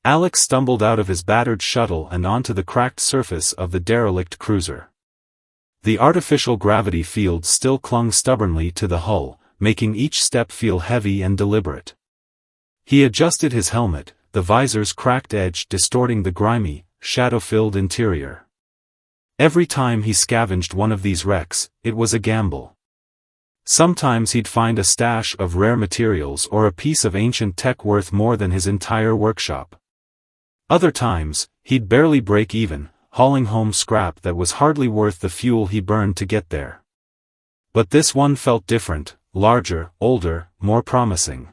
Alex stumbled out of his battered shuttle and onto the cracked surface of the derelict cruiser. The artificial gravity field still clung stubbornly to the hull, making each step feel heavy and deliberate. He adjusted his helmet, the visor's cracked edge distorting the grimy, shadow-filled interior. Every time he scavenged one of these wrecks, it was a gamble. Sometimes he'd find a stash of rare materials or a piece of ancient tech worth more than his entire workshop. Other times, he'd barely break even, hauling home scrap that was hardly worth the fuel he burned to get there. But this one felt different, larger, older, more promising.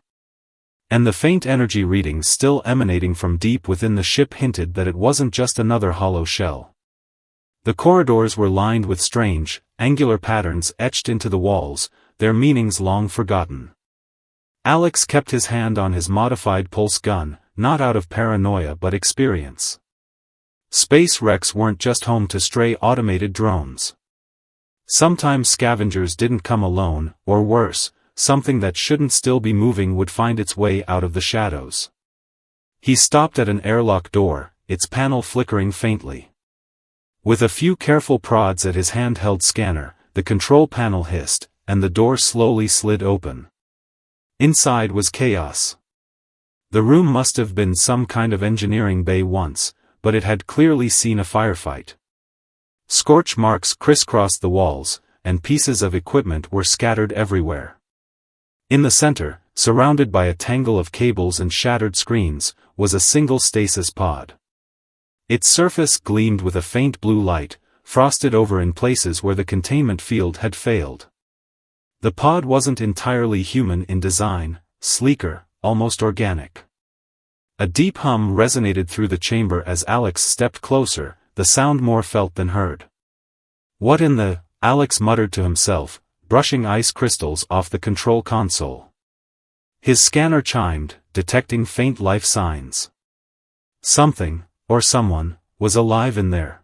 And the faint energy readings still emanating from deep within the ship hinted that it wasn't just another hollow shell. The corridors were lined with strange, angular patterns etched into the walls, their meanings long forgotten. Alex kept his hand on his modified pulse gun, not out of paranoia but experience. Space wrecks weren't just home to stray automated drones. Sometimes scavengers didn't come alone, or worse, something that shouldn't still be moving would find its way out of the shadows. He stopped at an airlock door, its panel flickering faintly. With a few careful prods at his handheld scanner, the control panel hissed, and the door slowly slid open. Inside was chaos. The room must have been some kind of engineering bay once, but it had clearly seen a firefight. Scorch marks crisscrossed the walls, and pieces of equipment were scattered everywhere. In the center, surrounded by a tangle of cables and shattered screens, was a single stasis pod. Its surface gleamed with a faint blue light, frosted over in places where the containment field had failed. The pod wasn't entirely human in design, sleeker, almost organic. A deep hum resonated through the chamber as Alex stepped closer, the sound more felt than heard. "What in the—" Alex muttered to himself, brushing ice crystals off the control console. His scanner chimed, detecting faint life signs. Something, or someone, was alive in there.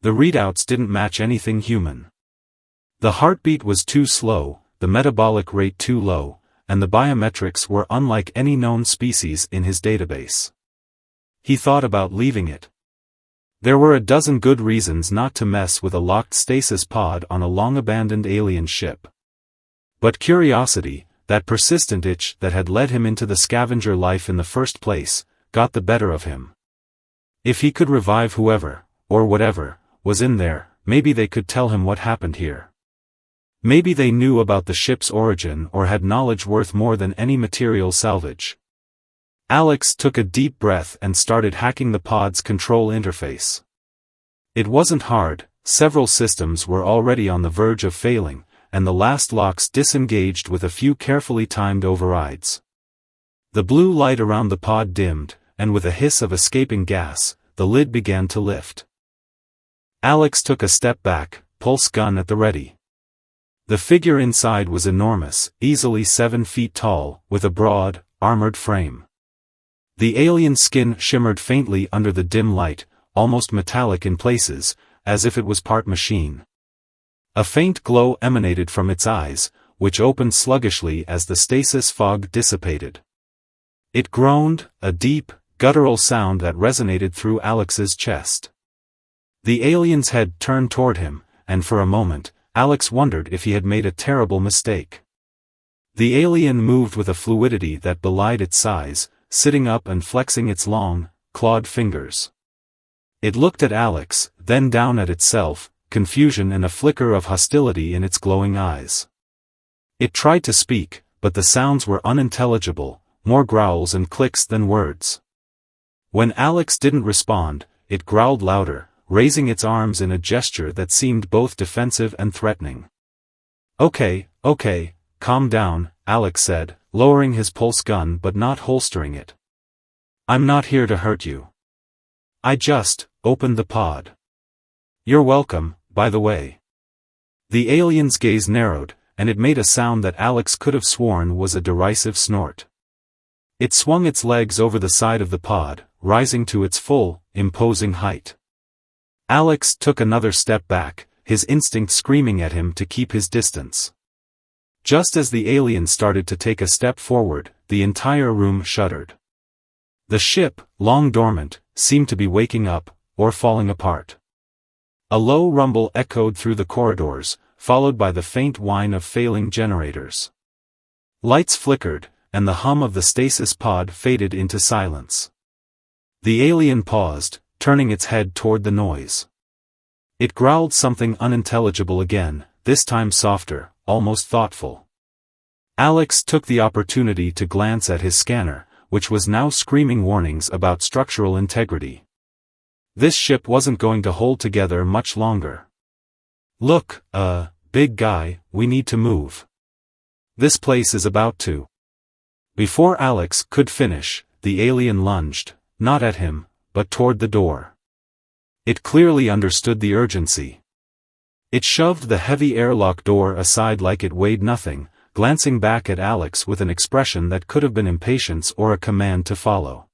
The readouts didn't match anything human. The heartbeat was too slow, the metabolic rate too low, and the biometrics were unlike any known species in his database. He thought about leaving it. There were a dozen good reasons not to mess with a locked stasis pod on a long-abandoned alien ship. But curiosity, that persistent itch that had led him into the scavenger life in the first place, got the better of him. If he could revive whoever, or whatever, was in there, maybe they could tell him what happened here. Maybe they knew about the ship's origin or had knowledge worth more than any material salvage. Alex took a deep breath and started hacking the pod's control interface. It wasn't hard, several systems were already on the verge of failing, and the last locks disengaged with a few carefully timed overrides. The blue light around the pod dimmed, and with a hiss of escaping gas, the lid began to lift. Alex took a step back, pulse gun at the ready. The figure inside was enormous, easily 7 feet tall, with a broad, armored frame. The alien skin shimmered faintly under the dim light, almost metallic in places, as if it was part machine. A faint glow emanated from its eyes, which opened sluggishly as the stasis fog dissipated. It groaned, a deep, guttural sound that resonated through Alex's chest. The alien's head turned toward him, and for a moment, Alex wondered if he had made a terrible mistake. The alien moved with a fluidity that belied its size, sitting up and flexing its long, clawed fingers. It looked at Alex, then down at itself, confusion and a flicker of hostility in its glowing eyes. It tried to speak, but the sounds were unintelligible, more growls and clicks than words. When Alex didn't respond, it growled louder, raising its arms in a gesture that seemed both defensive and threatening. Okay, calm down, Alex said, lowering his pulse gun but not holstering it. I'm not here to hurt you. I just opened the pod. You're welcome, by the way. The alien's gaze narrowed, and it made a sound that Alex could have sworn was a derisive snort. It swung its legs over the side of the pod, rising to its full, imposing height. Alex took another step back, his instinct screaming at him to keep his distance. Just as the alien started to take a step forward, the entire room shuddered. The ship, long dormant, seemed to be waking up, or falling apart. A low rumble echoed through the corridors, followed by the faint whine of failing generators. Lights flickered, and the hum of the stasis pod faded into silence. The alien paused, turning its head toward the noise. It growled something unintelligible again, this time softer, almost thoughtful. Alex took the opportunity to glance at his scanner, which was now screaming warnings about structural integrity. This ship wasn't going to hold together much longer. "Look, big guy, we need to move. This place is about to..." Before Alex could finish, the alien lunged, not at him, but toward the door. It clearly understood the urgency. It shoved the heavy airlock door aside like it weighed nothing, glancing back at Alex with an expression that could have been impatience or a command to follow.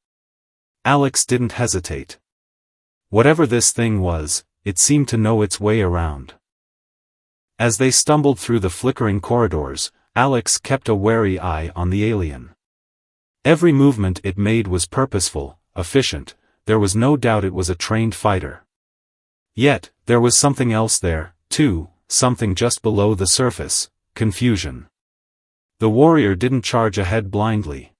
Alex didn't hesitate. Whatever this thing was, it seemed to know its way around. As they stumbled through the flickering corridors, Alex kept a wary eye on the alien. Every movement it made was purposeful, efficient. There was no doubt it was a trained fighter. Yet, there was something else there, too, something just below the surface: confusion. The warrior didn't charge ahead blindly.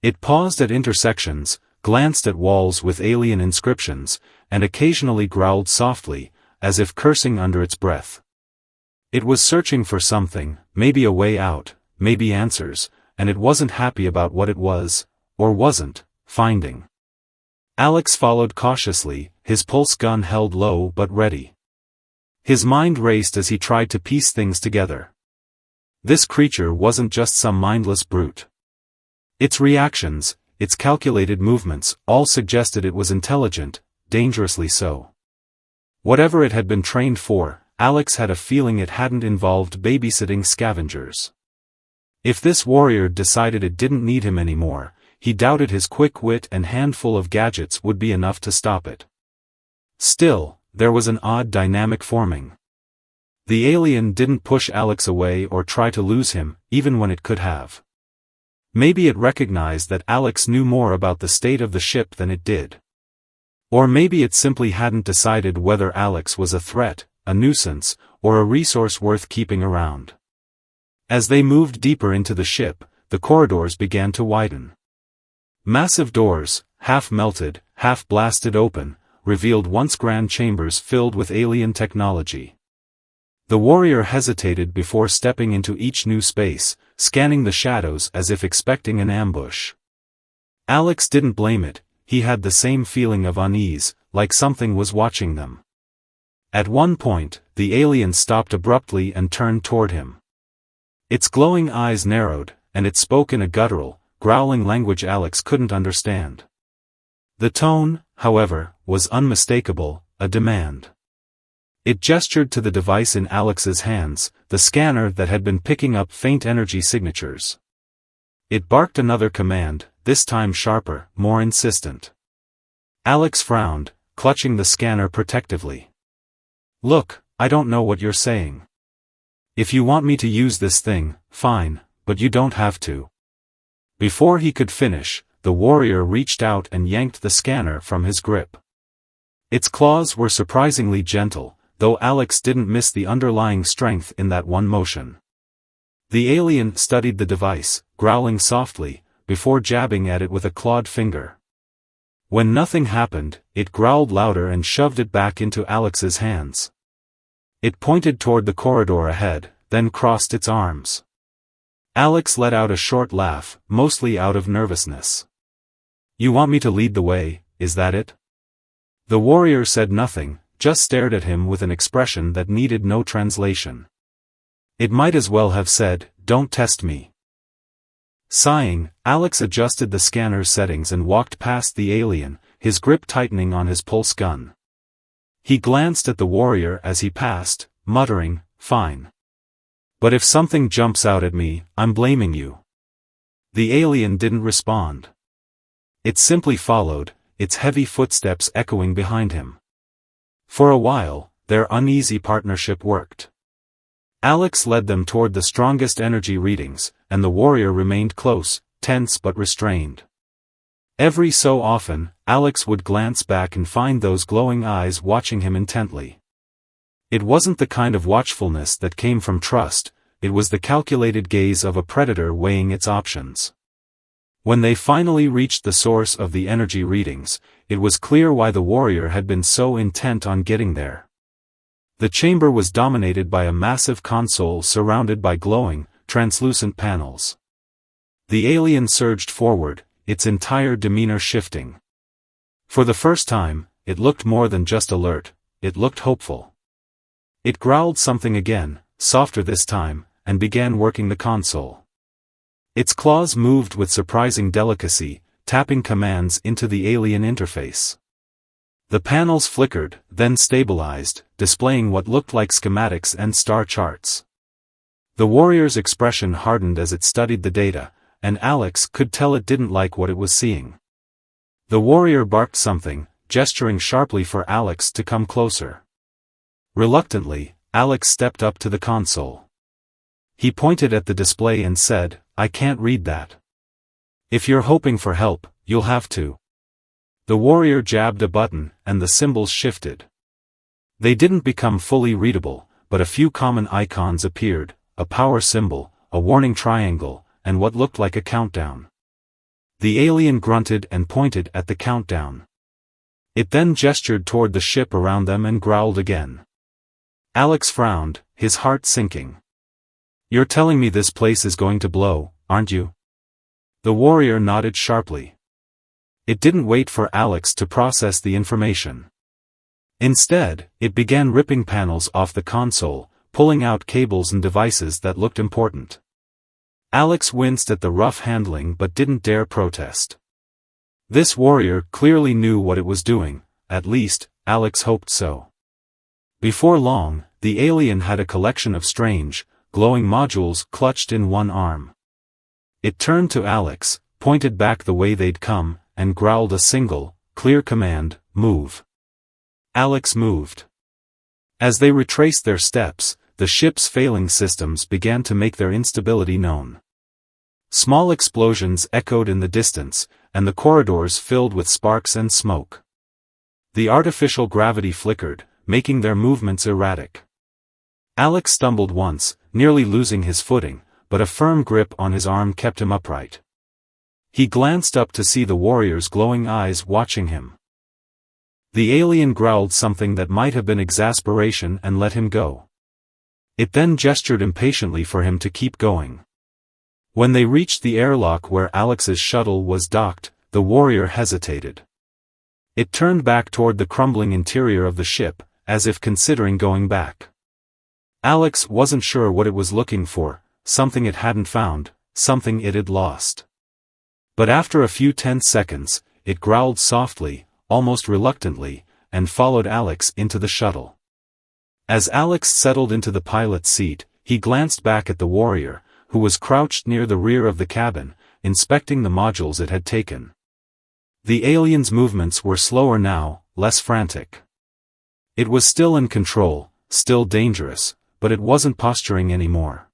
It paused at intersections, glanced at walls with alien inscriptions, and occasionally growled softly, as if cursing under its breath. It was searching for something, maybe a way out, maybe answers, and it wasn't happy about what it was, or wasn't, finding. Alex followed cautiously, his pulse gun held low but ready. His mind raced as he tried to piece things together. This creature wasn't just some mindless brute. Its reactions, its calculated movements, all suggested it was intelligent, dangerously so. Whatever it had been trained for, Alex had a feeling it hadn't involved babysitting scavengers. If this warrior decided it didn't need him anymore, he doubted his quick wit and handful of gadgets would be enough to stop it. Still, there was an odd dynamic forming. The alien didn't push Alex away or try to lose him, even when it could have. Maybe it recognized that Alex knew more about the state of the ship than it did. Or maybe it simply hadn't decided whether Alex was a threat, a nuisance, or a resource worth keeping around. As they moved deeper into the ship, the corridors began to widen. Massive doors, half melted, half blasted open, revealed once grand chambers filled with alien technology. The warrior hesitated before stepping into each new space, scanning the shadows as if expecting an ambush. Alex didn't blame it, he had the same feeling of unease, like something was watching them. At one point, the alien stopped abruptly and turned toward him. Its glowing eyes narrowed, and it spoke in a guttural, growling language Alex couldn't understand. The tone, however, was unmistakable, a demand. It gestured to the device in Alex's hands, the scanner that had been picking up faint energy signatures. It barked another command, this time sharper, more insistent. Alex frowned, clutching the scanner protectively. "Look, I don't know what you're saying. If you want me to use this thing, fine, but you don't have to." Before he could finish, the warrior reached out and yanked the scanner from his grip. Its claws were surprisingly gentle, though Alex didn't miss the underlying strength in that one motion. The alien studied the device, growling softly, before jabbing at it with a clawed finger. When nothing happened, it growled louder and shoved it back into Alex's hands. It pointed toward the corridor ahead, then crossed its arms. Alex let out a short laugh, mostly out of nervousness. "You want me to lead the way, is that it?" The warrior said nothing, just stared at him with an expression that needed no translation. It might as well have said, "Don't test me." Sighing, Alex adjusted the scanner's settings and walked past the alien, his grip tightening on his pulse gun. He glanced at the warrior as he passed, muttering, "Fine. But if something jumps out at me, I'm blaming you." The alien didn't respond. It simply followed, its heavy footsteps echoing behind him. For a while, their uneasy partnership worked. Alex led them toward the strongest energy readings, and the warrior remained close, tense but restrained. Every so often, Alex would glance back and find those glowing eyes watching him intently. It wasn't the kind of watchfulness that came from trust, it was the calculated gaze of a predator weighing its options. When they finally reached the source of the energy readings, it was clear why the warrior had been so intent on getting there. The chamber was dominated by a massive console surrounded by glowing, translucent panels. The alien surged forward, its entire demeanor shifting. For the first time, it looked more than just alert, it looked hopeful. It growled something again, softer this time, and began working the console. Its claws moved with surprising delicacy, tapping commands into the alien interface. The panels flickered, then stabilized, displaying what looked like schematics and star charts. The warrior's expression hardened as it studied the data, and Alex could tell it didn't like what it was seeing. The warrior barked something, gesturing sharply for Alex to come closer. Reluctantly, Alex stepped up to the console. He pointed at the display and said, "I can't read that. If you're hoping for help, you'll have to." The warrior jabbed a button, and the symbols shifted. They didn't become fully readable, but a few common icons appeared, a power symbol, a warning triangle, and what looked like a countdown. The alien grunted and pointed at the countdown. It then gestured toward the ship around them and growled again. Alex frowned, his heart sinking. "You're telling me this place is going to blow, aren't you?" The warrior nodded sharply. It didn't wait for Alex to process the information. Instead, it began ripping panels off the console, pulling out cables and devices that looked important. Alex winced at the rough handling but didn't dare protest. This warrior clearly knew what it was doing, at least, Alex hoped so. Before long, the alien had a collection of strange, glowing modules clutched in one arm. It turned to Alex, pointed back the way they'd come, and growled a single, clear command, "Move." Alex moved. As they retraced their steps, the ship's failing systems began to make their instability known. Small explosions echoed in the distance, and the corridors filled with sparks and smoke. The artificial gravity flickered, making their movements erratic. Alex stumbled once, nearly losing his footing, but a firm grip on his arm kept him upright. He glanced up to see the warrior's glowing eyes watching him. The alien growled something that might have been exasperation and let him go. It then gestured impatiently for him to keep going. When they reached the airlock where Alex's shuttle was docked, the warrior hesitated. It turned back toward the crumbling interior of the ship, as if considering going back. Alex wasn't sure what it was looking for, something it hadn't found, something it had lost. But after a few tense seconds, it growled softly, almost reluctantly, and followed Alex into the shuttle. As Alex settled into the pilot's seat, he glanced back at the warrior, who was crouched near the rear of the cabin, inspecting the modules it had taken. The alien's movements were slower now, less frantic. It was still in control, still dangerous, but it wasn't posturing anymore.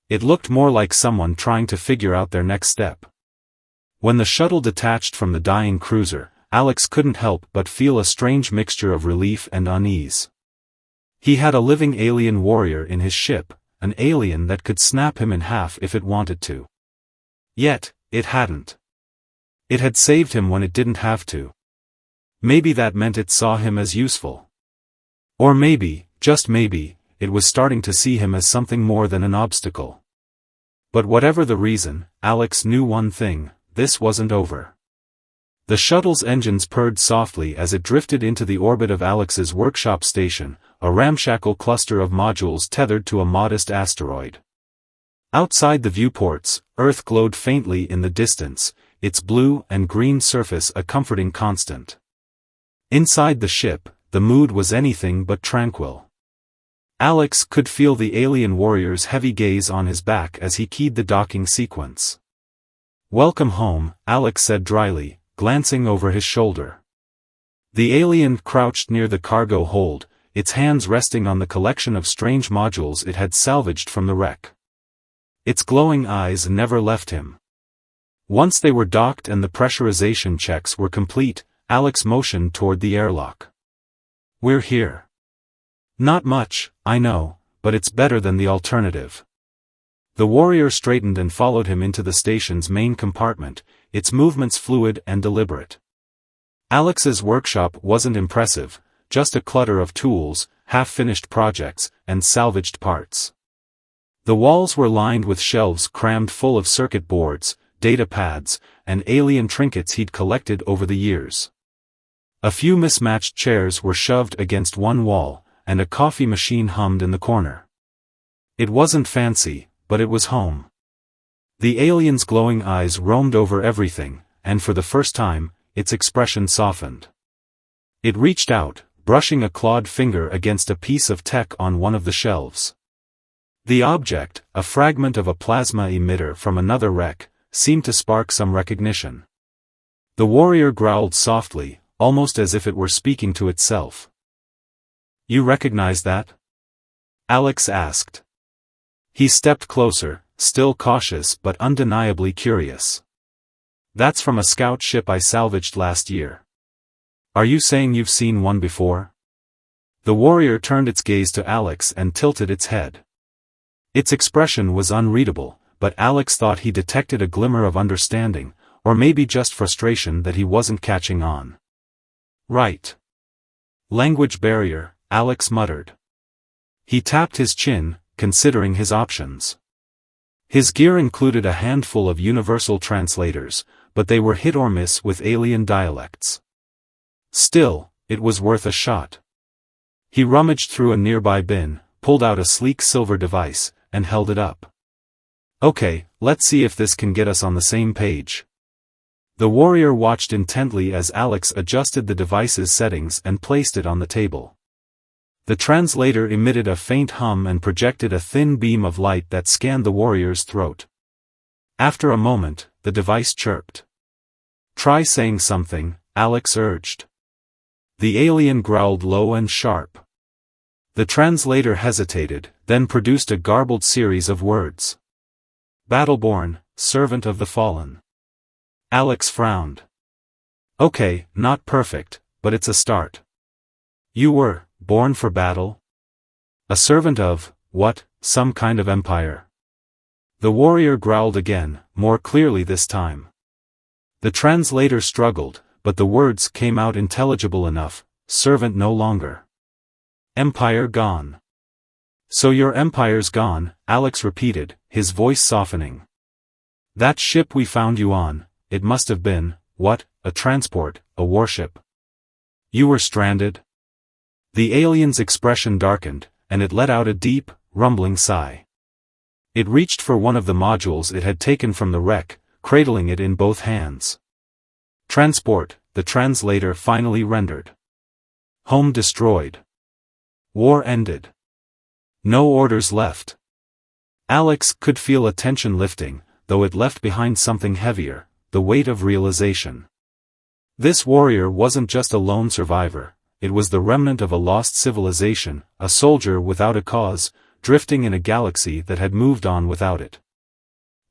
It looked more like someone trying to figure out their next step. When the shuttle detached from the dying cruiser, Alex couldn't help but feel a strange mixture of relief and unease. He had a living alien warrior in his ship, an alien that could snap him in half if it wanted to. Yet, it hadn't. It had saved him when it didn't have to. Maybe that meant it saw him as useful. Or maybe, just maybe, it was starting to see him as something more than an obstacle. But whatever the reason, Alex knew one thing: this wasn't over. The shuttle's engines purred softly as it drifted into the orbit of Alex's workshop station, a ramshackle cluster of modules tethered to a modest asteroid. Outside the viewports, Earth glowed faintly in the distance, its blue and green surface a comforting constant. Inside the ship, the mood was anything but tranquil. Alex could feel the alien warrior's heavy gaze on his back as he keyed the docking sequence. "Welcome home," Alex said dryly, glancing over his shoulder. The alien crouched near the cargo hold, its hands resting on the collection of strange modules it had salvaged from the wreck. Its glowing eyes never left him. Once they were docked and the pressurization checks were complete, Alex motioned toward the airlock. "We're here." "Not much, I know, but it's better than the alternative." The warrior straightened and followed him into the station's main compartment, its movements fluid and deliberate. Alex's workshop wasn't impressive, just a clutter of tools, half-finished projects, and salvaged parts. The walls were lined with shelves crammed full of circuit boards, data pads, and alien trinkets he'd collected over the years. A few mismatched chairs were shoved against one wall, and a coffee machine hummed in the corner. It wasn't fancy, but it was home. The alien's glowing eyes roamed over everything, and for the first time, its expression softened. It reached out, brushing a clawed finger against a piece of tech on one of the shelves. The object, a fragment of a plasma emitter from another wreck, seemed to spark some recognition. The warrior growled softly, almost as if it were speaking to itself. "You recognize that?" Alex asked. He stepped closer, still cautious but undeniably curious. "That's from a scout ship I salvaged last year." "Are you saying you've seen one before?" The warrior turned its gaze to Alex and tilted its head. Its expression was unreadable, but Alex thought he detected a glimmer of understanding, or maybe just frustration that he wasn't catching on. "Right. Language barrier," Alex muttered. He tapped his chin, considering his options. His gear included a handful of universal translators, but they were hit or miss with alien dialects. Still, it was worth a shot. He rummaged through a nearby bin, pulled out a sleek silver device, and held it up. "Okay, let's see if this can get us on the same page." The warrior watched intently as Alex adjusted the device's settings and placed it on the table. The translator emitted a faint hum and projected a thin beam of light that scanned the warrior's throat. After a moment, the device chirped. "Try saying something," Alex urged. The alien growled low and sharp. The translator hesitated, then produced a garbled series of words. "Battleborn, servant of the fallen." Alex frowned. "Okay, not perfect, but it's a start." "You were born for battle? A servant of, what, some kind of empire?" The warrior growled again, more clearly this time. The translator struggled, but the words came out intelligible enough: servant no longer. Empire gone. "So your empire's gone," Alex repeated, his voice softening. "That ship we found you on, it must have been, what, a transport, a warship? You were stranded?" The alien's expression darkened, and it let out a deep, rumbling sigh. It reached for one of the modules it had taken from the wreck, cradling it in both hands. "Transport," the translator finally rendered. "Home destroyed. War ended. No orders left." Alex could feel a tension lifting, though it left behind something heavier, the weight of realization. This warrior wasn't just a lone survivor, it was the remnant of a lost civilization, a soldier without a cause, drifting in a galaxy that had moved on without it.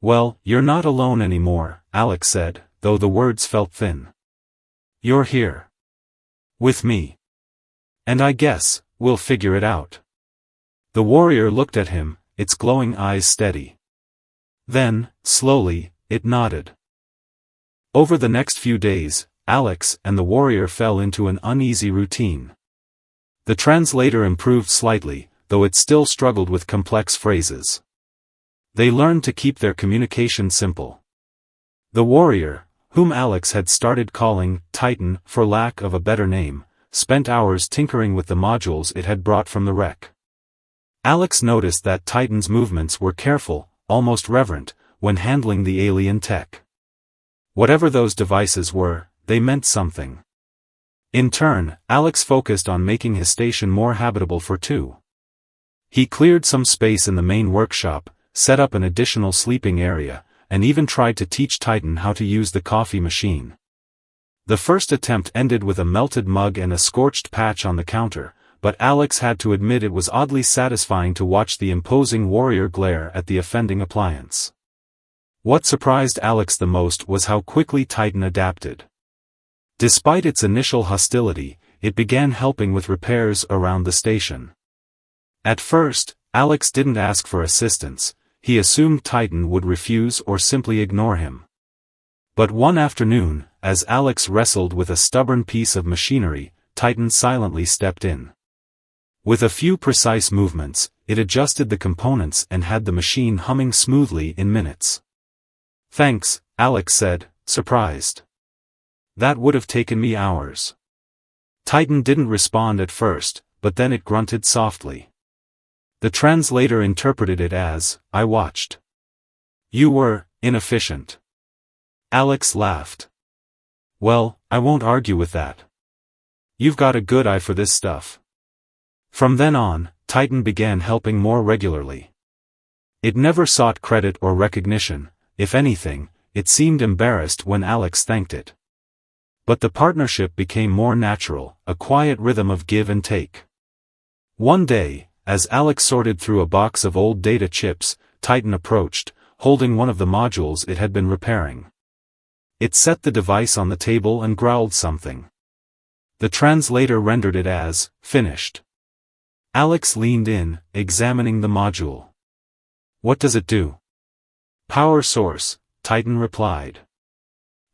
"Well, you're not alone anymore," Alex said, though the words felt thin. "You're here. With me. And I guess, we'll figure it out." The warrior looked at him, its glowing eyes steady. Then, slowly, it nodded. Over the next few days, Alex and the warrior fell into an uneasy routine. The translator improved slightly, though it still struggled with complex phrases. They learned to keep their communication simple. The warrior, whom Alex had started calling Titan for lack of a better name, spent hours tinkering with the modules it had brought from the wreck. Alex noticed that Titan's movements were careful, almost reverent, when handling the alien tech. Whatever those devices were, they meant something. In turn, Alex focused on making his station more habitable for two. He cleared some space in the main workshop, set up an additional sleeping area, and even tried to teach Titan how to use the coffee machine. The first attempt ended with a melted mug and a scorched patch on the counter, but Alex had to admit it was oddly satisfying to watch the imposing warrior glare at the offending appliance. What surprised Alex the most was how quickly Titan adapted. Despite its initial hostility, it began helping with repairs around the station. At first, Alex didn't ask for assistance, he assumed Titan would refuse or simply ignore him. But one afternoon, as Alex wrestled with a stubborn piece of machinery, Titan silently stepped in. With a few precise movements, it adjusted the components and had the machine humming smoothly in minutes. "Thanks," Alex said, surprised. "That would have taken me hours." Titan didn't respond at first, but then it grunted softly. The translator interpreted it as, "I watched. You were inefficient." Alex laughed. "Well, I won't argue with that. You've got a good eye for this stuff." From then on, Titan began helping more regularly. It never sought credit or recognition, if anything, it seemed embarrassed when Alex thanked it. But the partnership became more natural, a quiet rhythm of give and take. One day, as Alex sorted through a box of old data chips, Titan approached, holding one of the modules it had been repairing. It set the device on the table and growled something. The translator rendered it as, "finished." Alex leaned in, examining the module. "What does it do?" "Power source," Titan replied.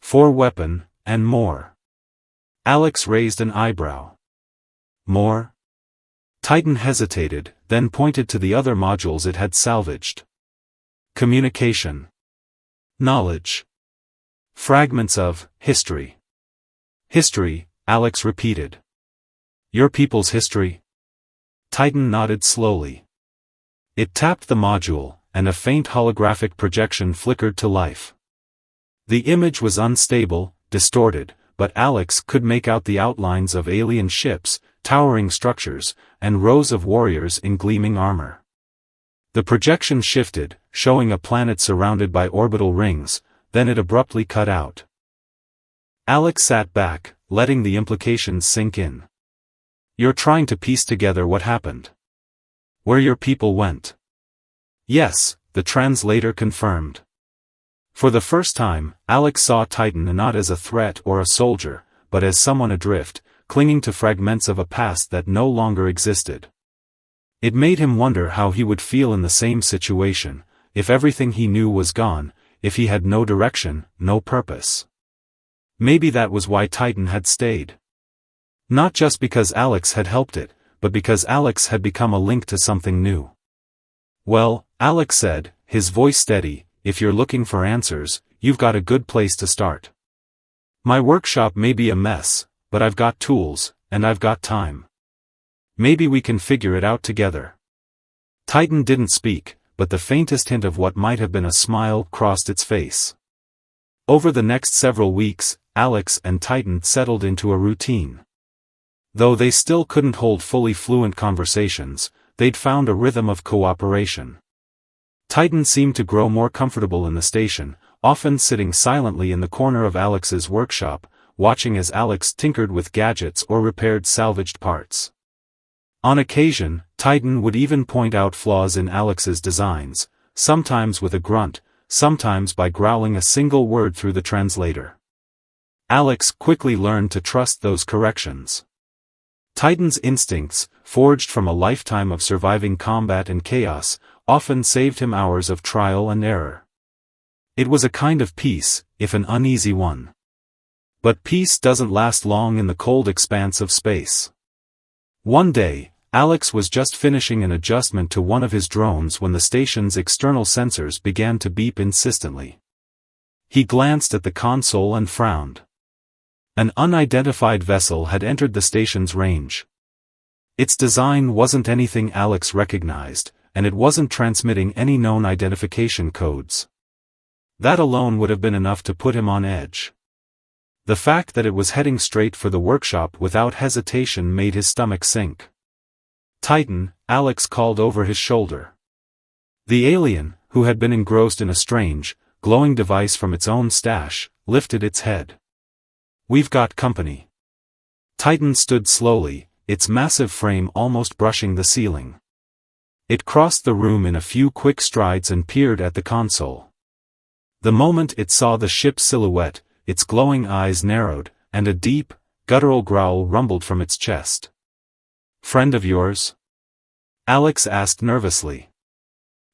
"For weapon, and more." Alex raised an eyebrow. "More?" Titan hesitated, then pointed to the other modules it had salvaged. "Communication. Knowledge. Fragments of history." "History," Alex repeated. "Your people's history?" Titan nodded slowly. It tapped the module, and a faint holographic projection flickered to life. The image was unstable, distorted, but Alex could make out the outlines of alien ships, towering structures, and rows of warriors in gleaming armor. The projection shifted, showing a planet surrounded by orbital rings, then it abruptly cut out. Alex sat back, letting the implications sink in. "You're trying to piece together what happened. Where your people went?" "Yes," the translator confirmed. For the first time, Alex saw Titan not as a threat or a soldier, but as someone adrift, clinging to fragments of a past that no longer existed. It made him wonder how he would feel in the same situation, if everything he knew was gone, if he had no direction, no purpose. Maybe that was why Titan had stayed. Not just because Alex had helped it, but because Alex had become a link to something new. "Well," Alex said, his voice steady, "if you're looking for answers, you've got a good place to start. My workshop may be a mess, but I've got tools, and I've got time. Maybe we can figure it out together." Titan didn't speak, but the faintest hint of what might have been a smile crossed its face. Over the next several weeks, Alex and Titan settled into a routine. Though they still couldn't hold fully fluent conversations, they'd found a rhythm of cooperation. Titan seemed to grow more comfortable in the station, often sitting silently in the corner of Alex's workshop, watching as Alex tinkered with gadgets or repaired salvaged parts. On occasion, Titan would even point out flaws in Alex's designs, sometimes with a grunt, sometimes by growling a single word through the translator. Alex quickly learned to trust those corrections. Titan's instincts, forged from a lifetime of surviving combat and chaos, often saved him hours of trial and error. It was a kind of peace, if an uneasy one. But peace doesn't last long in the cold expanse of space. One day, Alex was just finishing an adjustment to one of his drones when the station's external sensors began to beep insistently. He glanced at the console and frowned. An unidentified vessel had entered the station's range. Its design wasn't anything Alex recognized, and it wasn't transmitting any known identification codes. That alone would have been enough to put him on edge. The fact that it was heading straight for the workshop without hesitation made his stomach sink. "Titan," Alex called over his shoulder. The alien, who had been engrossed in a strange, glowing device from its own stash, lifted its head. "We've got company." Titan stood slowly, its massive frame almost brushing the ceiling. It crossed the room in a few quick strides and peered at the console. The moment it saw the ship's silhouette, its glowing eyes narrowed, and a deep, guttural growl rumbled from its chest. "Friend of yours?" Alex asked nervously.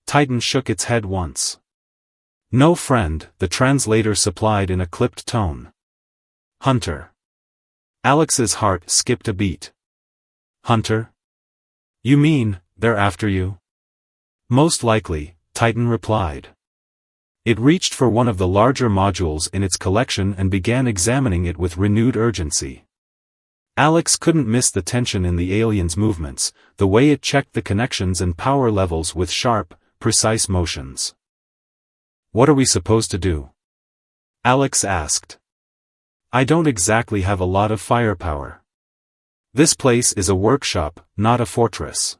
Titan shook its head once. "No friend," the translator supplied in a clipped tone. "Hunter." Alex's heart skipped a beat. "Hunter? You mean, they're after you?" "Most likely," Titan replied. It reached for one of the larger modules in its collection and began examining it with renewed urgency. Alex couldn't miss the tension in the alien's movements, the way it checked the connections and power levels with sharp, precise motions. "What are we supposed to do?" Alex asked. "I don't exactly have a lot of firepower. This place is a workshop, not a fortress."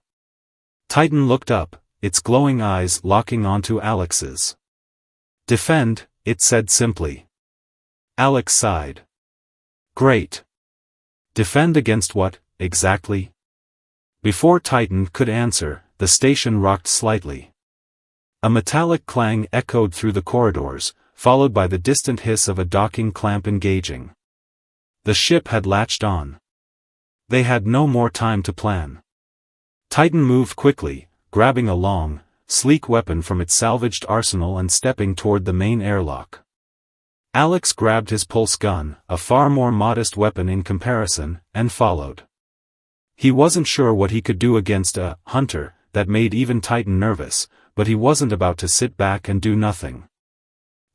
Titan looked up, its glowing eyes locking onto Alex's. "Defend," it said simply. Alex sighed. "Great. Defend against what, exactly?" Before Titan could answer, the station rocked slightly. A metallic clang echoed through the corridors, followed by the distant hiss of a docking clamp engaging. The ship had latched on. They had no more time to plan. Titan moved quickly, grabbing a long, sleek weapon from its salvaged arsenal and stepping toward the main airlock. Alex grabbed his pulse gun, a far more modest weapon in comparison, and followed. He wasn't sure what he could do against a hunter that made even Titan nervous, but he wasn't about to sit back and do nothing.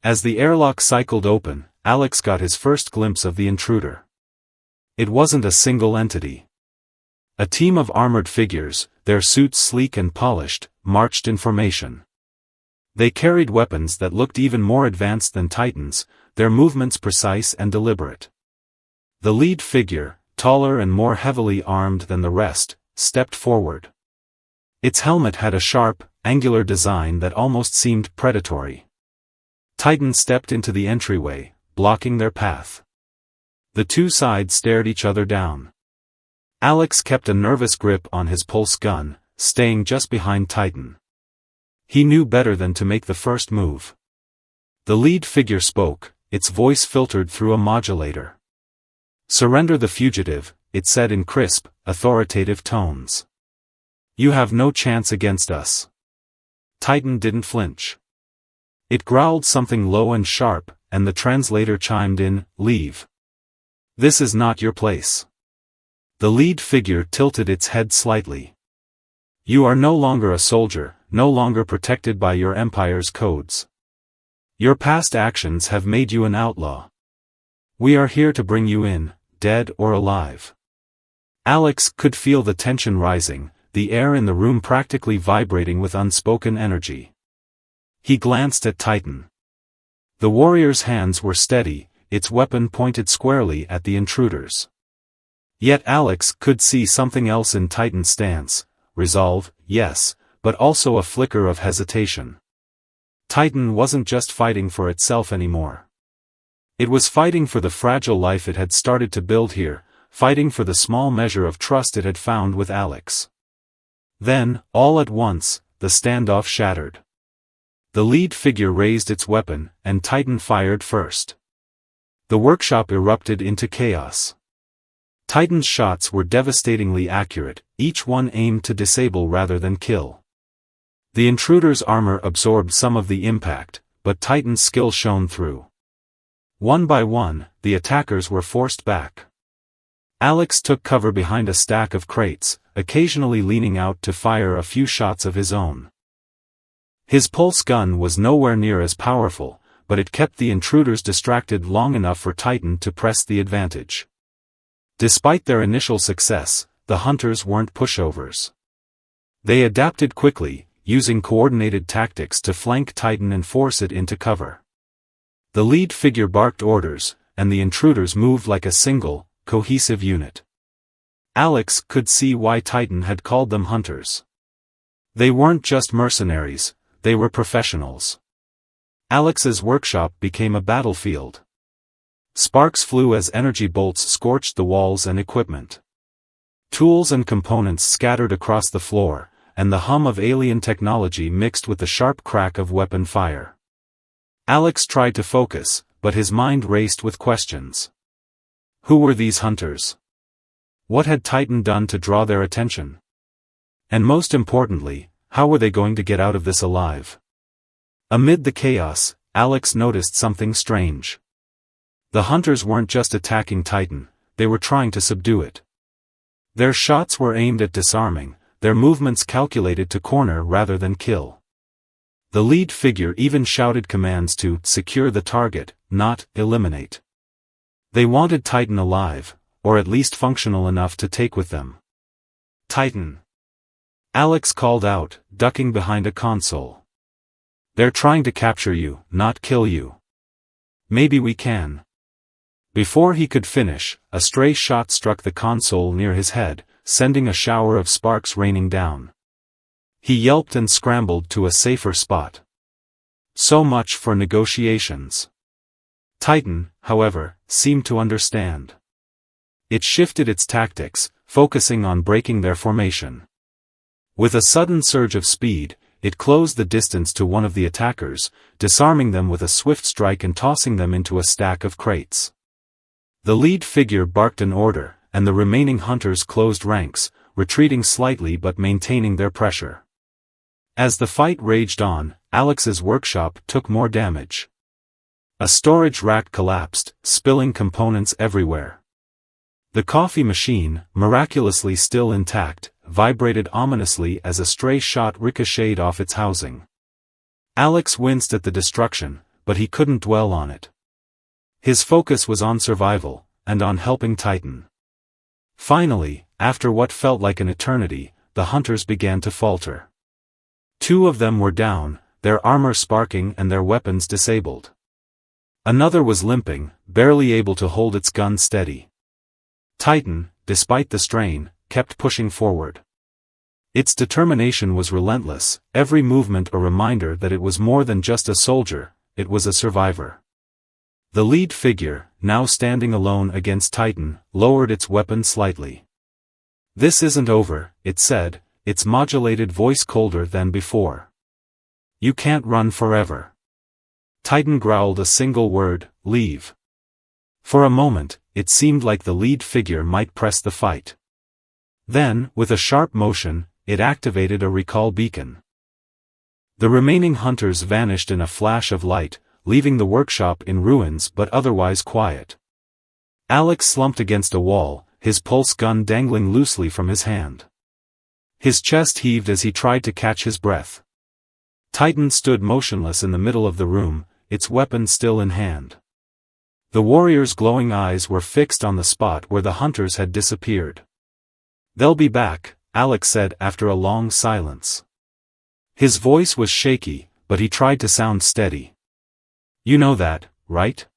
As the airlock cycled open, Alex got his first glimpse of the intruder. It wasn't a single entity. A team of armored figures, their suits sleek and polished, marched in formation. They carried weapons that looked even more advanced than Titan's, their movements precise and deliberate. The lead figure, taller and more heavily armed than the rest, stepped forward. Its helmet had a sharp, angular design that almost seemed predatory. Titan stepped into the entryway, blocking their path. The two sides stared each other down. Alex kept a nervous grip on his pulse gun, staying just behind Titan. He knew better than to make the first move. The lead figure spoke, its voice filtered through a modulator. "Surrender the fugitive," it said in crisp, authoritative tones. "You have no chance against us." Titan didn't flinch. It growled something low and sharp, and the translator chimed in, "Leave. This is not your place." The lead figure tilted its head slightly. "You are no longer a soldier, no longer protected by your empire's codes. Your past actions have made you an outlaw. We are here to bring you in, dead or alive." Alex could feel the tension rising, the air in the room practically vibrating with unspoken energy. He glanced at Titan. The warrior's hands were steady, its weapon pointed squarely at the intruders. Yet Alex could see something else in Titan's stance, resolve, yes, but also a flicker of hesitation. Titan wasn't just fighting for itself anymore. It was fighting for the fragile life it had started to build here, fighting for the small measure of trust it had found with Alex. Then, all at once, the standoff shattered. The lead figure raised its weapon, and Titan fired first. The workshop erupted into chaos. Titan's shots were devastatingly accurate, each one aimed to disable rather than kill. The intruder's armor absorbed some of the impact, but Titan's skill shone through. One by one, the attackers were forced back. Alex took cover behind a stack of crates, occasionally leaning out to fire a few shots of his own. His pulse gun was nowhere near as powerful, but it kept the intruders distracted long enough for Titan to press the advantage. Despite their initial success, the hunters weren't pushovers. They adapted quickly, using coordinated tactics to flank Titan and force it into cover. The lead figure barked orders, and the intruders moved like a single, cohesive unit. Alex could see why Titan had called them hunters. They weren't just mercenaries, they were professionals. Alex's workshop became a battlefield. Sparks flew as energy bolts scorched the walls and equipment. Tools and components scattered across the floor, and the hum of alien technology mixed with the sharp crack of weapon fire. Alex tried to focus, but his mind raced with questions. Who were these hunters? What had Titan done to draw their attention? And most importantly, how were they going to get out of this alive? Amid the chaos, Alex noticed something strange. The hunters weren't just attacking Titan, they were trying to subdue it. Their shots were aimed at disarming, their movements calculated to corner rather than kill. The lead figure even shouted commands to secure the target, not eliminate. They wanted Titan alive, or at least functional enough to take with them. Titan! Alex called out, ducking behind a console. They're trying to capture you, not kill you. Maybe we can. Before he could finish, a stray shot struck the console near his head, sending a shower of sparks raining down. He yelped and scrambled to a safer spot. So much for negotiations. Titan, however, seemed to understand. It shifted its tactics, focusing on breaking their formation. With a sudden surge of speed, it closed the distance to one of the attackers, disarming them with a swift strike and tossing them into a stack of crates. The lead figure barked an order, and the remaining hunters closed ranks, retreating slightly but maintaining their pressure. As the fight raged on, Alex's workshop took more damage. A storage rack collapsed, spilling components everywhere. The coffee machine, miraculously still intact, vibrated ominously as a stray shot ricocheted off its housing. Alex winced at the destruction, but he couldn't dwell on it. His focus was on survival, and on helping Titan. Finally, after what felt like an eternity, the hunters began to falter. 2 of them were down, their armor sparking and their weapons disabled. Another was limping, barely able to hold its gun steady. Titan, despite the strain, kept pushing forward. Its determination was relentless, every movement a reminder that it was more than just a soldier, it was a survivor. The lead figure, now standing alone against Titan, lowered its weapon slightly. "This isn't over," it said, its modulated voice colder than before. "You can't run forever." Titan growled a single word, "Leave." For a moment, it seemed like the lead figure might press the fight. Then, with a sharp motion, it activated a recall beacon. The remaining hunters vanished in a flash of light, leaving the workshop in ruins but otherwise quiet. Alex slumped against a wall, his pulse gun dangling loosely from his hand. His chest heaved as he tried to catch his breath. Titan stood motionless in the middle of the room, its weapon still in hand. The warrior's glowing eyes were fixed on the spot where the hunters had disappeared. "They'll be back," Alex said after a long silence. His voice was shaky, but he tried to sound steady. "You know that, right?"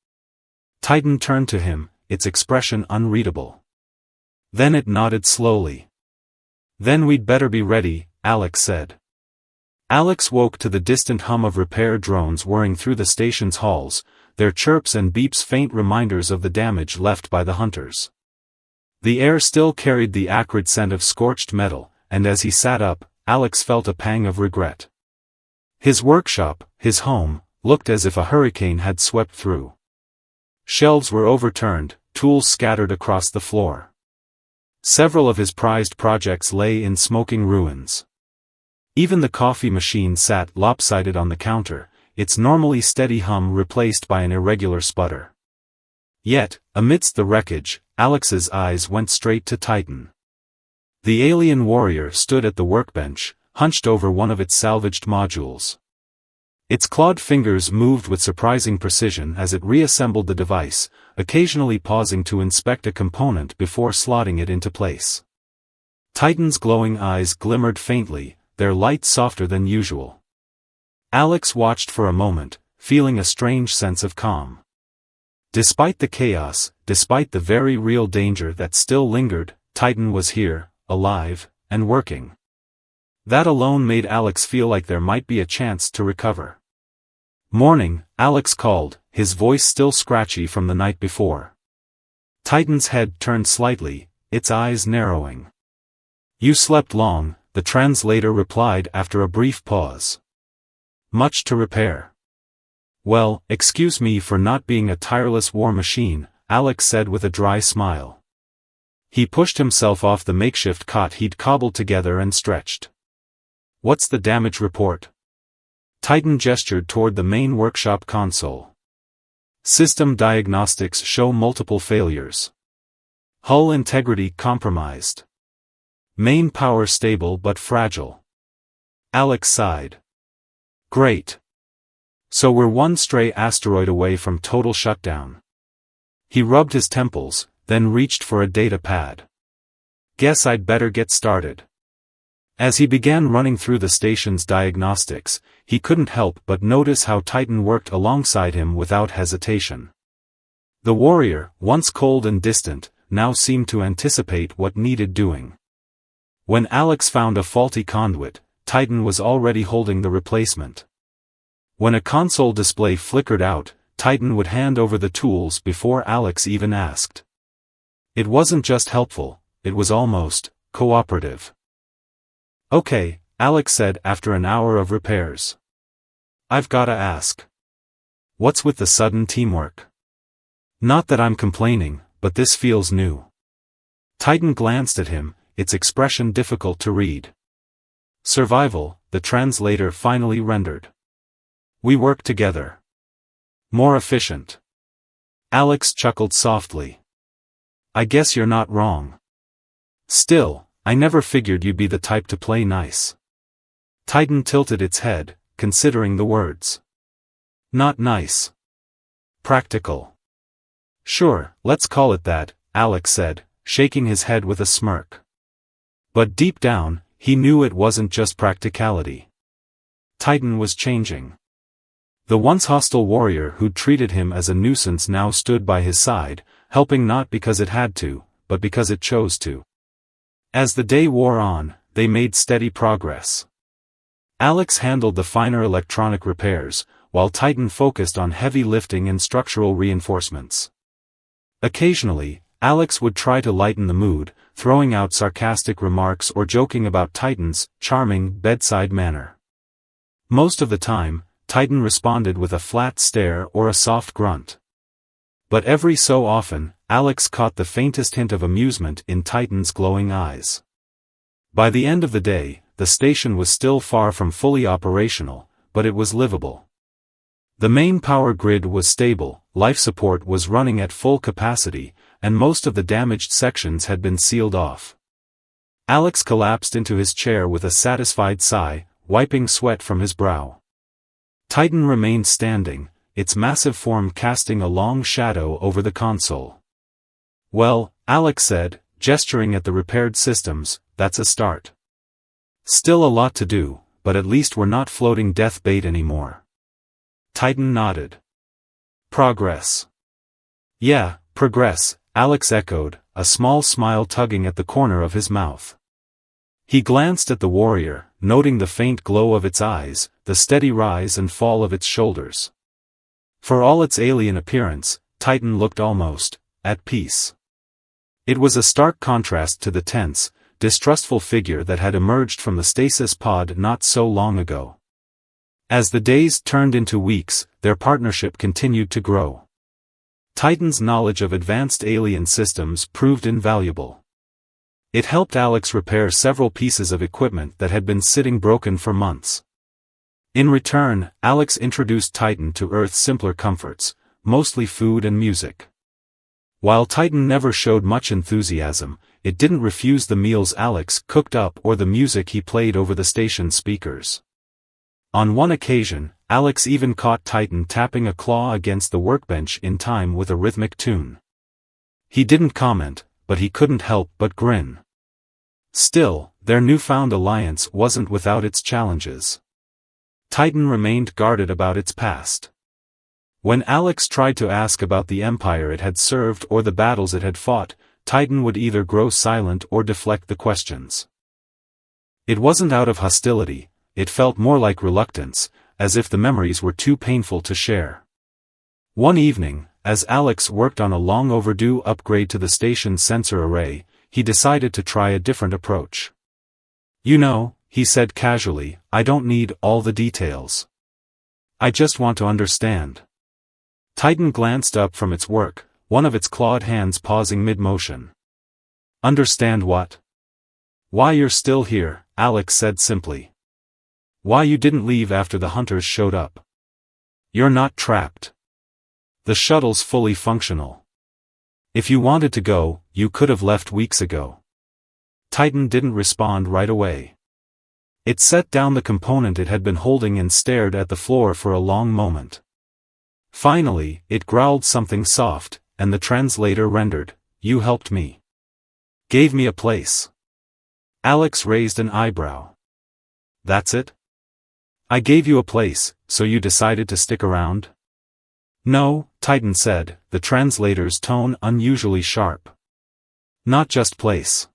Titan turned to him, its expression unreadable. Then it nodded slowly. "Then we'd better be ready," Alex said. Alex woke to the distant hum of repair drones whirring through the station's halls, their chirps and beeps faint reminders of the damage left by the hunters. The air still carried the acrid scent of scorched metal, and as he sat up, Alex felt a pang of regret. His workshop, his home, looked as if a hurricane had swept through. Shelves were overturned, tools scattered across the floor. Several of his prized projects lay in smoking ruins. Even the coffee machine sat lopsided on the counter, its normally steady hum replaced by an irregular sputter. Yet, amidst the wreckage, Alex's eyes went straight to Titan. The alien warrior stood at the workbench, hunched over one of its salvaged modules. Its clawed fingers moved with surprising precision as it reassembled the device, occasionally pausing to inspect a component before slotting it into place. Titan's glowing eyes glimmered faintly, their light softer than usual. Alex watched for a moment, feeling a strange sense of calm. Despite the chaos, despite the very real danger that still lingered, Titan was here, alive, and working. That alone made Alex feel like there might be a chance to recover. "Morning," Alex called, his voice still scratchy from the night before. Titan's head turned slightly, its eyes narrowing. "You slept long," the translator replied after a brief pause. "Much to repair." Well, excuse me for not being a tireless war machine, Alex said with a dry smile. He pushed himself off the makeshift cot he'd cobbled together and stretched. What's the damage report? Titan gestured toward the main workshop console. System diagnostics show multiple failures. Hull integrity compromised. Main power stable but fragile. Alex sighed. Great. So we're one stray asteroid away from total shutdown. He rubbed his temples, then reached for a data pad. Guess I'd better get started. As he began running through the station's diagnostics, he couldn't help but notice how Titan worked alongside him without hesitation. The warrior, once cold and distant, now seemed to anticipate what needed doing. When Alex found a faulty conduit, Titan was already holding the replacement. When a console display flickered out, Titan would hand over the tools before Alex even asked. It wasn't just helpful, it was almost cooperative. Okay, Alex said after an hour of repairs. I've gotta ask. What's with the sudden teamwork? Not that I'm complaining, but this feels new. Titan glanced at him, its expression difficult to read. Survival, the translator finally rendered. We work together. More efficient. Alex chuckled softly. I guess you're not wrong. Still, I never figured you'd be the type to play nice. Titan tilted its head, considering the words. Not nice. Practical. Sure, let's call it that, Alex said, shaking his head with a smirk. But deep down, he knew it wasn't just practicality. Titan was changing. The once hostile warrior who'd treated him as a nuisance now stood by his side, helping not because it had to, but because it chose to. As the day wore on, they made steady progress. Alex handled the finer electronic repairs, while Titan focused on heavy lifting and structural reinforcements. Occasionally, Alex would try to lighten the mood, throwing out sarcastic remarks or joking about Titan's charming bedside manner. Most of the time, Titan responded with a flat stare or a soft grunt. But every so often, Alex caught the faintest hint of amusement in Titan's glowing eyes. By the end of the day, the station was still far from fully operational, but it was livable. The main power grid was stable, life support was running at full capacity, and most of the damaged sections had been sealed off. Alex collapsed into his chair with a satisfied sigh, wiping sweat from his brow. Titan remained standing, its massive form casting a long shadow over the console. Well, Alex said, gesturing at the repaired systems, that's a start. Still a lot to do, but at least we're not floating death bait anymore. Titan nodded. Progress. Yeah, progress, Alex echoed, a small smile tugging at the corner of his mouth. He glanced at the warrior, noting the faint glow of its eyes, the steady rise and fall of its shoulders. For all its alien appearance, Titan looked almost at peace. It was a stark contrast to the tense, distrustful figure that had emerged from the stasis pod not so long ago. As the days turned into weeks, their partnership continued to grow. Titan's knowledge of advanced alien systems proved invaluable. It helped Alex repair several pieces of equipment that had been sitting broken for months. In return, Alex introduced Titan to Earth's simpler comforts, mostly food and music. While Titan never showed much enthusiasm, it didn't refuse the meals Alex cooked up or the music he played over the station's speakers. On one occasion, Alex even caught Titan tapping a claw against the workbench in time with a rhythmic tune. He didn't comment, but he couldn't help but grin. Still, their newfound alliance wasn't without its challenges. Titan remained guarded about its past. When Alex tried to ask about the empire it had served or the battles it had fought, Titan would either grow silent or deflect the questions. It wasn't out of hostility, it felt more like reluctance, as if the memories were too painful to share. One evening, as Alex worked on a long-overdue upgrade to the station's sensor array, he decided to try a different approach. You know, he said casually, I don't need all the details. I just want to understand. Titan glanced up from its work, one of its clawed hands pausing mid-motion. Understand what? Why you're still here, Alex said simply. Why you didn't leave after the hunters showed up. You're not trapped. The shuttle's fully functional. If you wanted to go, you could have left weeks ago. Titan didn't respond right away. It set down the component it had been holding and stared at the floor for a long moment. Finally, it growled something soft, and the translator rendered, "You helped me. Gave me a place." Alex raised an eyebrow. That's it? I gave you a place, so you decided to stick around? No, Titan said, the translator's tone unusually sharp. Not just place.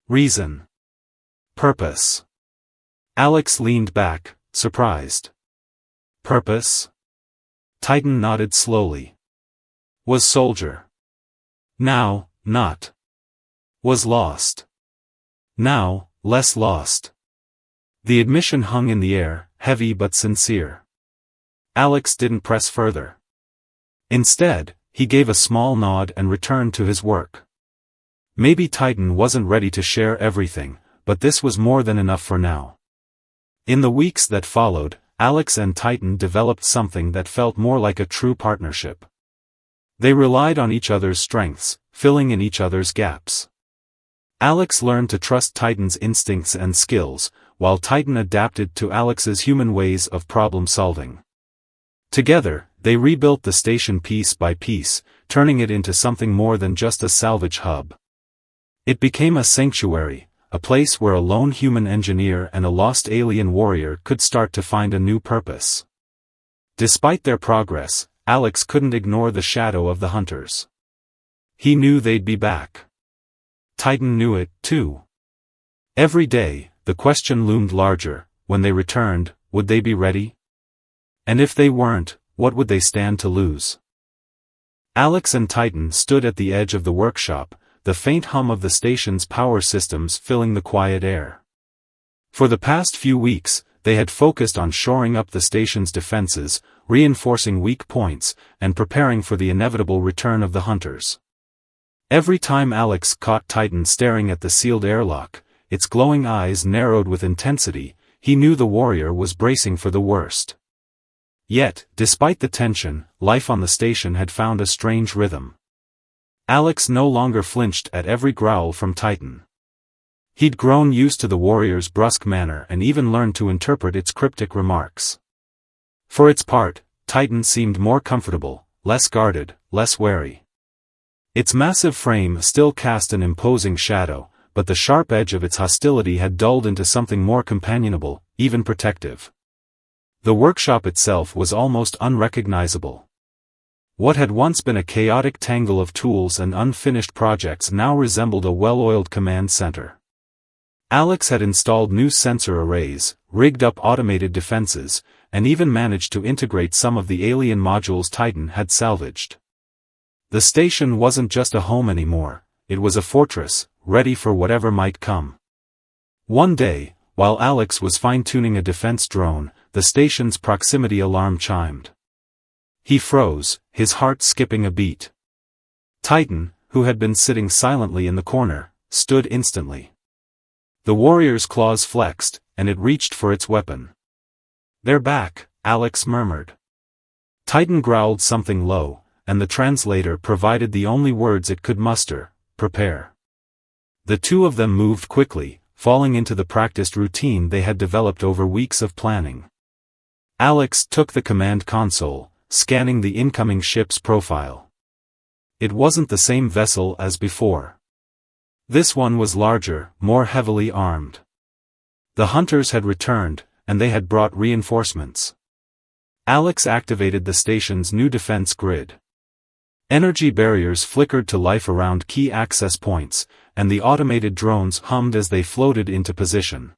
Reason. Purpose. Alex leaned back, surprised. Purpose? Titan nodded slowly. Was soldier. Now, not. Was lost. Now, less lost. The admission hung in the air, heavy but sincere. Alex didn't press further. Instead, he gave a small nod and returned to his work. Maybe Titan wasn't ready to share everything, but this was more than enough for now. In the weeks that followed, Alex and Titan developed something that felt more like a true partnership. They relied on each other's strengths, filling in each other's gaps. Alex learned to trust Titan's instincts and skills, while Titan adapted to Alex's human ways of problem-solving. Together, they rebuilt the station piece by piece, turning it into something more than just a salvage hub. It became a sanctuary, a place where a lone human engineer and a lost alien warrior could start to find a new purpose. Despite their progress, Alex couldn't ignore the shadow of the hunters. He knew they'd be back. Titan knew it, too. Every day, the question loomed larger: when they returned, would they be ready? And if they weren't, what would they stand to lose? Alex and Titan stood at the edge of the workshop, the faint hum of the station's power systems filling the quiet air. For the past few weeks, they had focused on shoring up the station's defenses, reinforcing weak points, and preparing for the inevitable return of the hunters. Every time Alex caught Titan staring at the sealed airlock, its glowing eyes narrowed with intensity, he knew the warrior was bracing for the worst. Yet, despite the tension, life on the station had found a strange rhythm. Alex no longer flinched at every growl from Titan. He'd grown used to the warrior's brusque manner and even learned to interpret its cryptic remarks. For its part, Titan seemed more comfortable, less guarded, less wary. Its massive frame still cast an imposing shadow, but the sharp edge of its hostility had dulled into something more companionable, even protective. The workshop itself was almost unrecognizable. What had once been a chaotic tangle of tools and unfinished projects now resembled a well-oiled command center. Alex had installed new sensor arrays, rigged up automated defenses, and even managed to integrate some of the alien modules Titan had salvaged. The station wasn't just a home anymore, it was a fortress, ready for whatever might come. One day, while Alex was fine-tuning a defense drone, the station's proximity alarm chimed. He froze, his heart skipping a beat. Titan, who had been sitting silently in the corner, stood instantly. The warrior's claws flexed, and it reached for its weapon. "They're back," Alex murmured. Titan growled something low, and the translator provided the only words it could muster: prepare. The two of them moved quickly, falling into the practiced routine they had developed over weeks of planning. Alex took the command console, scanning the incoming ship's profile. It wasn't the same vessel as before. This one was larger, more heavily armed. The hunters had returned, and they had brought reinforcements. Alex activated the station's new defense grid. Energy barriers flickered to life around key access points, and the automated drones hummed as they floated into position.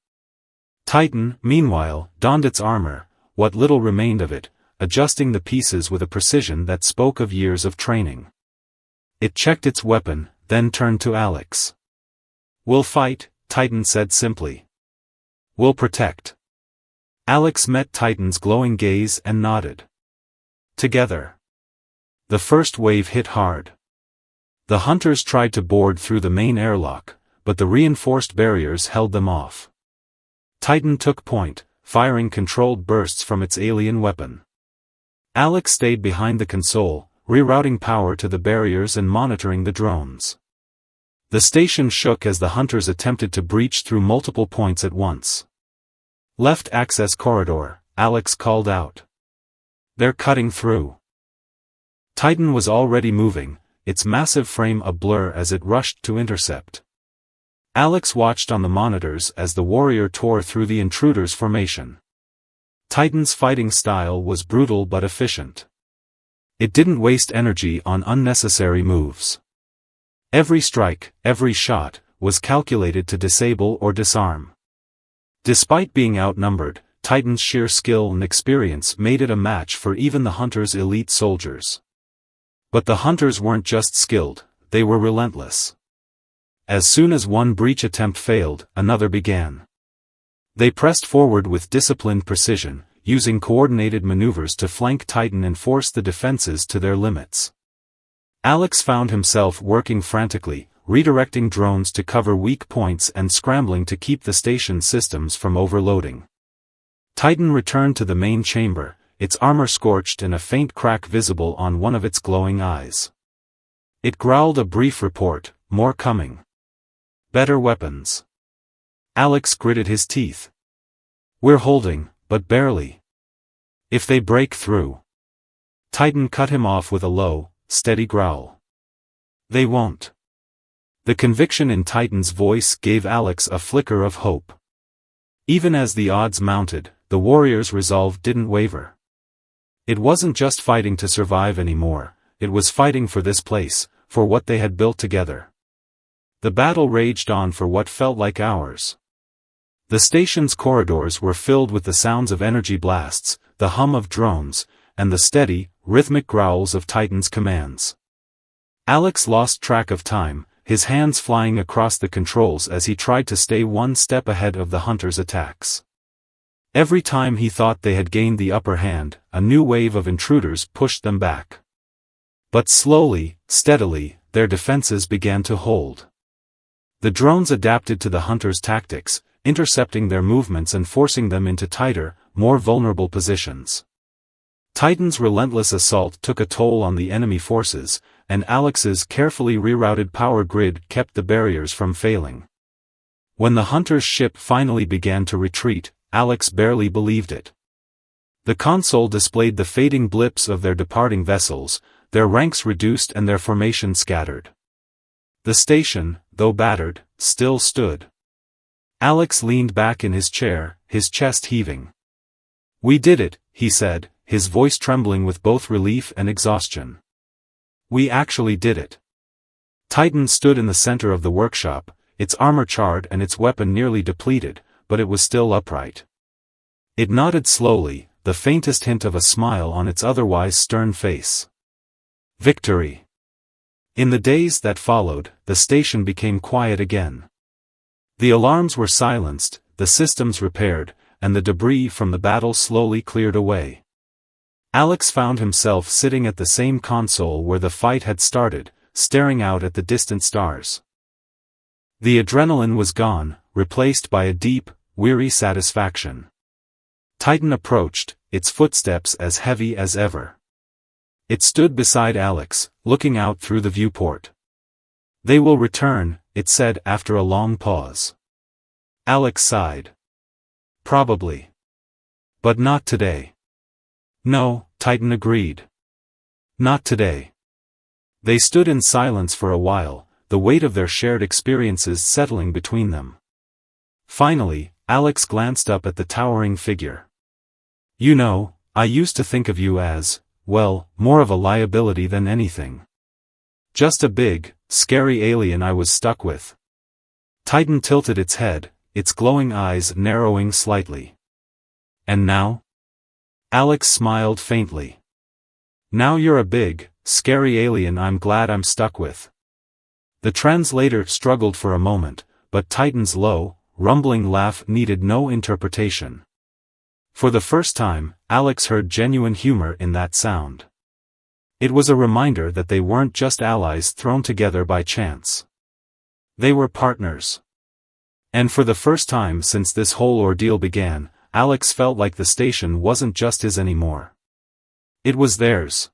Titan, meanwhile, donned its armor, what little remained of it, adjusting the pieces with a precision that spoke of years of training. It checked its weapon, then turned to Alex. "We'll fight," Titan said simply. "We'll protect." Alex met Titan's glowing gaze and nodded. Together. The first wave hit hard. The hunters tried to board through the main airlock, but the reinforced barriers held them off. Titan took point, firing controlled bursts from its alien weapon. Alex stayed behind the console, rerouting power to the barriers and monitoring the drones. The station shook as the hunters attempted to breach through multiple points at once. Left access corridor, Alex called out. They're cutting through. Titan was already moving, its massive frame a blur as it rushed to intercept. Alex watched on the monitors as the warrior tore through the intruder's formation. Titan's fighting style was brutal but efficient. It didn't waste energy on unnecessary moves. Every strike, every shot, was calculated to disable or disarm. Despite being outnumbered, Titan's sheer skill and experience made it a match for even the hunters' elite soldiers. But the hunters weren't just skilled, they were relentless. As soon as one breach attempt failed, another began. They pressed forward with disciplined precision, using coordinated maneuvers to flank Titan and force the defenses to their limits. Alex found himself working frantically, redirecting drones to cover weak points and scrambling to keep the station systems from overloading. Titan returned to the main chamber, its armor scorched and a faint crack visible on one of its glowing eyes. It growled a brief report, more coming. Better weapons. Alex gritted his teeth. We're holding, but barely. If they break through. Titan cut him off with a low, steady growl. They won't. The conviction in Titan's voice gave Alex a flicker of hope. Even as the odds mounted, the warrior's resolve didn't waver. It wasn't just fighting to survive anymore, it was fighting for this place, for what they had built together. The battle raged on for what felt like hours. The station's corridors were filled with the sounds of energy blasts, the hum of drones, and the steady, rhythmic growls of Titan's commands. Alex lost track of time, his hands flying across the controls as he tried to stay one step ahead of the hunters' attacks. Every time he thought they had gained the upper hand, a new wave of intruders pushed them back. But slowly, steadily, their defenses began to hold. The drones adapted to the hunters' tactics, intercepting their movements and forcing them into tighter, more vulnerable positions. Titan's relentless assault took a toll on the enemy forces, and Alex's carefully rerouted power grid kept the barriers from failing. When the hunter's ship finally began to retreat, Alex barely believed it. The console displayed the fading blips of their departing vessels, their ranks reduced and their formation scattered. The station, though battered, still stood. Alex leaned back in his chair, his chest heaving. "We did it," he said, his voice trembling with both relief and exhaustion. "We actually did it." Titan stood in the center of the workshop, its armor charred and its weapon nearly depleted, but it was still upright. It nodded slowly, the faintest hint of a smile on its otherwise stern face. Victory. In the days that followed, the station became quiet again. The alarms were silenced, the systems repaired, and the debris from the battle slowly cleared away. Alex found himself sitting at the same console where the fight had started, staring out at the distant stars. The adrenaline was gone, replaced by a deep, weary satisfaction. Titan approached, its footsteps as heavy as ever. It stood beside Alex, looking out through the viewport. "They will return," it said after a long pause. Alex sighed. "Probably. But not today." "No," Titan agreed. "Not today." They stood in silence for a while, the weight of their shared experiences settling between them. Finally, Alex glanced up at the towering figure. "You know, I used to think of you as, well, more of a liability than anything. Just a big, scary alien I was stuck with." Titan tilted its head, its glowing eyes narrowing slightly. "And now?" Alex smiled faintly. "Now you're a big, scary alien I'm glad I'm stuck with." The translator struggled for a moment, but Titan's low, rumbling laugh needed no interpretation. For the first time, Alex heard genuine humor in that sound. It was a reminder that they weren't just allies thrown together by chance. They were partners. And for the first time since this whole ordeal began, Alex felt like the station wasn't just his anymore. It was theirs.